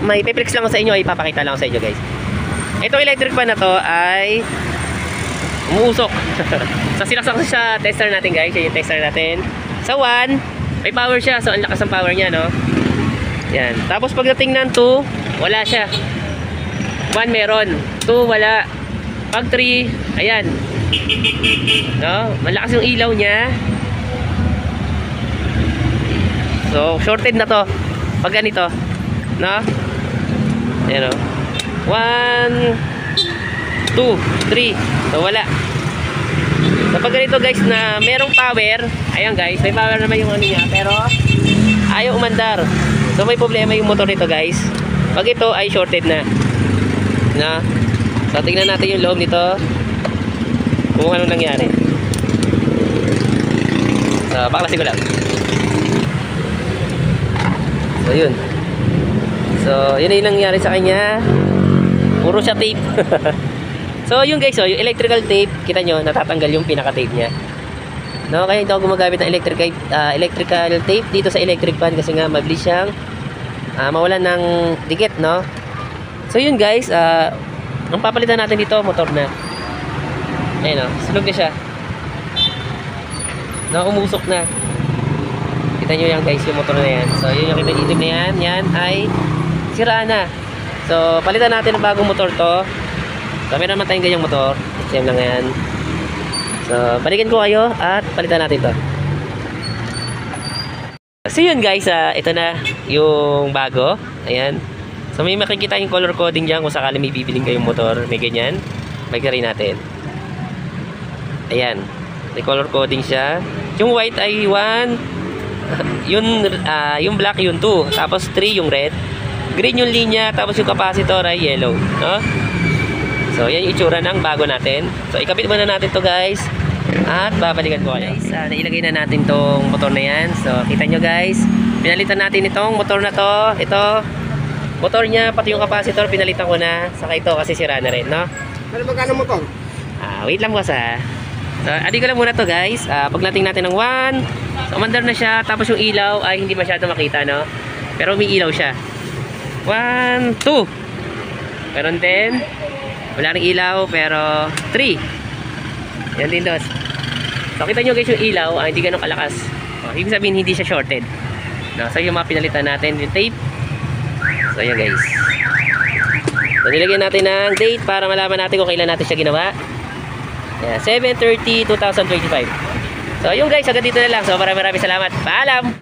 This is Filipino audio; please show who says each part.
Speaker 1: may piplex lang ko sa inyo, ipapakita lang ko sa inyo guys. Itong electric fan na to ay umuusok. So sinaksak ko sa tester natin guys. Yung tester natin. Sa 1, may power siya. So ang lakas ng power niya, no? Yan. Tapos pagdating ng 2, wala siya. 1 meron. 2 wala. Pag 3, ayan. No? Malakas yung ilaw niya. So shorted na to. Pag ganito, no? Ayan, no? 1, 2, 3. So wala. Kapag ganito guys na merong power, ayan guys, may power naman yung ano niya, pero ayaw umandar. So may problema yung motor nito guys. Pag ito ay shorted na. Na. So tingnan natin yung loob nito. Kung ano nangyari. So baklasin ko lang. So yun. So yun yung nangyari sa kanya. Puro siya tape. So yun guys, yung electrical tape, kita nyo, natatanggal yung pinaka-tape niya. No, kaya hindi ako gumagamit ng electrical tape dito sa electric fan kasi nga mabilis siyang mawalan ng dikit, no? So yun guys, ang papalitan natin dito, motor na. Ayun, no, sunog na siya. No, umusok na. Kita nyo yan guys, yung motor na yan. So yun yung itim na yan, yan ay sira na. So palitan natin ng bagong motor to. So meron naman tayong ganyang motor. Same lang yan. So balikan ko kayo at palitan natin to. So yun guys, ito na yung bago. Ayan. So may makikita yung color coding dyan kung sakali may bibiling kayong motor. May ganyan. Balikan natin. Ayan. May color coding siya. Yung white ay 1. Yung black yung 2. Tapos 3 yung red. Green yung linya. Tapos yung capacitor ay yellow. No? So yan yung itsura ng bago natin. So ikabit muna natin to guys. At babalikan ko kayo. Guys, nailagay na natin tong motor na yan. So kita nyo guys, pinalitan natin itong motor na to. Ito, motor niya, pati yung capacitor pinalitan ko na. Saka ito kasi sira na rin, no?
Speaker 2: Ano magkano motor?
Speaker 1: Wait lang boss ha. So adi ko lang muna to guys. Paglating natin ng 1, so umandar na siya. Tapos yung ilaw ay hindi masyado makita, no? Pero may ilaw siya. 1, 2. Meron din. Wala ring ilaw pero 3. Yan din dos. So kita nyo guys yung ilaw hindi ganun kalakas. Ibig sabihin hindi siya shorted. No, so yung mga pinalitan natin yung tape. So yan guys. So nilagyan natin ng date para malaman natin kung kailan natin siya ginawa. Yeah, 7/30/2025. So yung guys, hanggang dito na lang. So maraming salamat. Paalam.